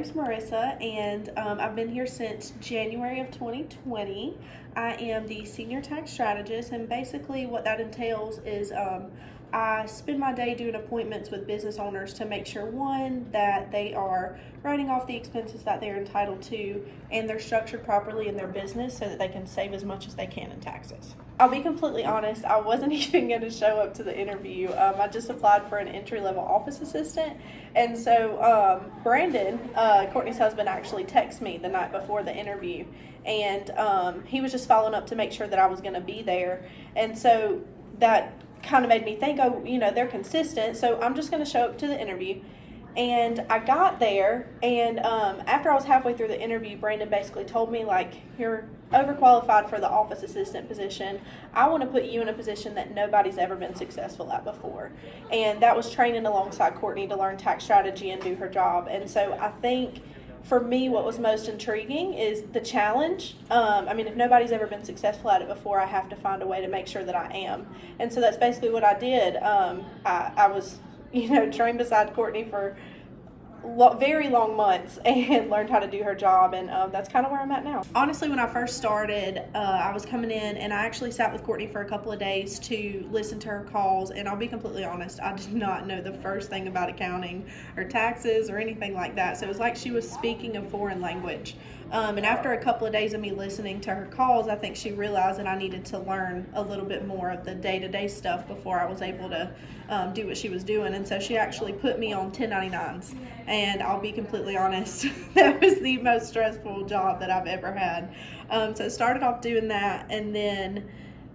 name's Marissa, and I've been here since January of 2020. I am the senior tax strategist, and basically what that entails is I spend my day doing appointments with business owners to make sure, one, that they are writing off the expenses that they're entitled to and they're structured properly in their business so that they can save as much as they can in taxes. I'll be completely honest, I wasn't even going to show up to the interview. I just applied for an entry-level office assistant, and so Brandon, Courtney's husband, actually texted me the night before the interview, and he was just following up to make sure that I was going to be there, and so that kind of made me think, oh, they're consistent, so I'm just going to show up to the interview. And I got there, and after I was halfway through the interview, Brandon basically told me, you're overqualified for the office assistant position. I want to put you in a position that nobody's ever been successful at before. And that was training alongside Courtney to learn tax strategy and do her job. And so I think for me, what was most intriguing is the challenge. If nobody's ever been successful at it before, I have to find a way to make sure that I am. And so that's basically what I did. I was trained beside Courtney for very long months and learned how to do her job, and that's kind of where I'm at now. Honestly, when I first started, I was coming in and I actually sat with Courtney for a couple of days to listen to her calls, and I'll be completely honest, I did not know the first thing about accounting or taxes or anything like that, so it was like she was speaking a foreign language. And after a couple of days of me listening to her calls, I think she realized that I needed to learn a little bit more of the day-to-day stuff before I was able to do what she was doing. And so she actually put me on 1099s. And I'll be completely honest, that was the most stressful job that I've ever had. So I started off doing that, and then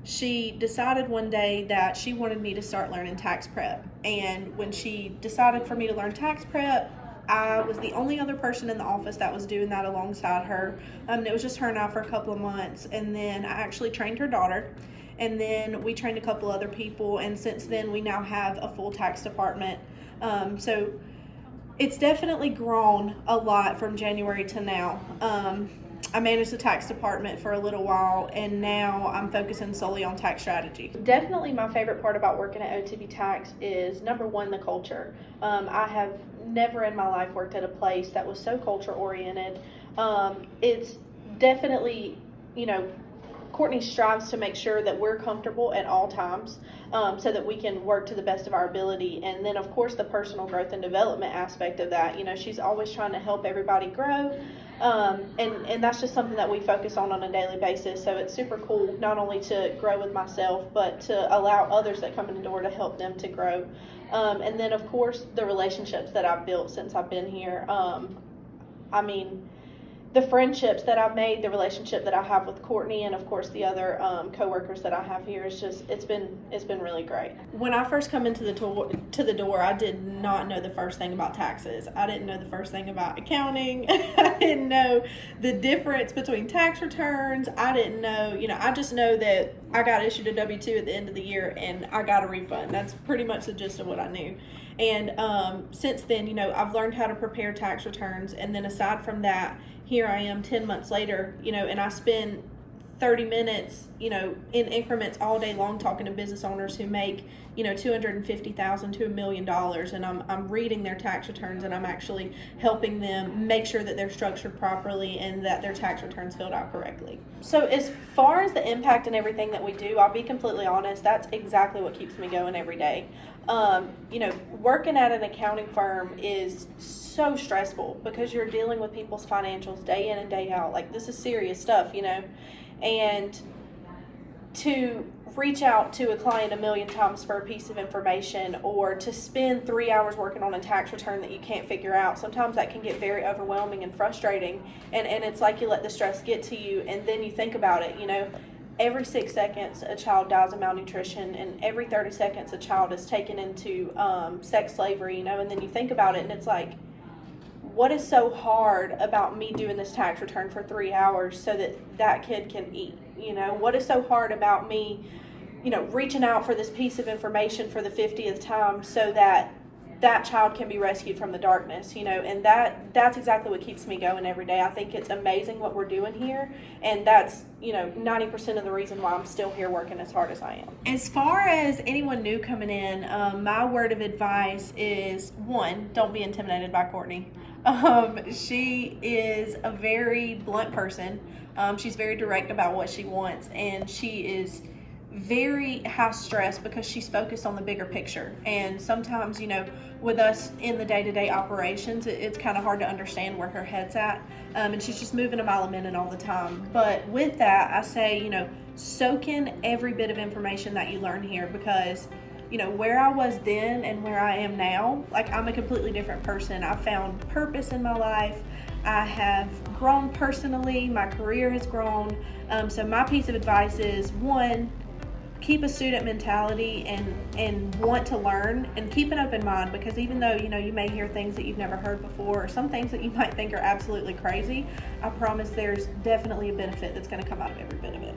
she decided one day that she wanted me to start learning tax prep. And when she decided for me to learn tax prep, I was the only other person in the office that was doing that alongside her. It was just her and I for a couple of months, and then I actually trained her daughter, and then we trained a couple other people, and since then we now have a full tax department. So it's definitely grown a lot from January to now. I managed the tax department for a little while, and now I'm focusing solely on tax strategy. Definitely my favorite part about working at OTB Tax is, number one, the culture. I have never in my life worked at a place that was so culture oriented. It's definitely, Courtney strives to make sure that we're comfortable at all times, so that we can work to the best of our ability. And then, of course, the personal growth and development aspect of that. She's always trying to help everybody grow, and that's just something that we focus on a daily basis. So it's super cool not only to grow with myself, but to allow others that come in the door to help them to grow. And then, of course, the relationships that I've built since I've been here. The friendships that I've made, the relationship that I have with Courtney, and of course the other co-workers that I have here, it's been really great. When I first come into the door, I did not know the first thing about taxes. I didn't know the first thing about accounting. I didn't know the difference between tax returns. I didn't know, I just know that I got issued a W-2 at the end of the year and I got a refund. That's pretty much the gist of what I knew. And since then, I've learned how to prepare tax returns, and then aside from that, here I am 10 months later, and I spend 30 minutes, in increments all day long talking to business owners who make, $250,000 to $1 million, and I'm reading their tax returns, and I'm actually helping them make sure that they're structured properly and that their tax returns filled out correctly. So as far as the impact and everything that we do, I'll be completely honest, that's exactly what keeps me going every day. Working at an accounting firm is so stressful because you're dealing with people's financials day in and day out. This is serious stuff, and to reach out to a client 1,000,000 times for a piece of information, or to spend 3 hours working on a tax return that you can't figure out, sometimes that can get very overwhelming and frustrating, and it's like you let the stress get to you, and then you think about it, every 6 seconds a child dies of malnutrition, and every 30 seconds a child is taken into sex slavery, and then you think about it and it's like, what is so hard about me doing this tax return for 3 hours so that kid can eat? What is so hard about me, reaching out for this piece of information for the 50th time so that that child can be rescued from the darkness, and that's exactly what keeps me going every day. I think it's amazing what we're doing here, and that's, 90% of the reason why I'm still here working as hard as I am. As far as anyone new coming in, my word of advice is, one, don't be intimidated by Courtney. She is a very blunt person. She's very direct about what she wants, and she is very high stress because she's focused on the bigger picture. And sometimes, with us in the day-to-day operations, it's kind of hard to understand where her head's at. And she's just moving a mile a minute all the time. But with that, I say, soak in every bit of information that you learn here, because where I was then and where I am now, like, I'm a completely different person. I found purpose in my life. I have grown personally. My career has grown. So my piece of advice is, one, keep a student mentality and want to learn, and keep an open mind, because even though you may hear things that you've never heard before, or some things that you might think are absolutely crazy, I promise there's definitely a benefit that's going to come out of every bit of it.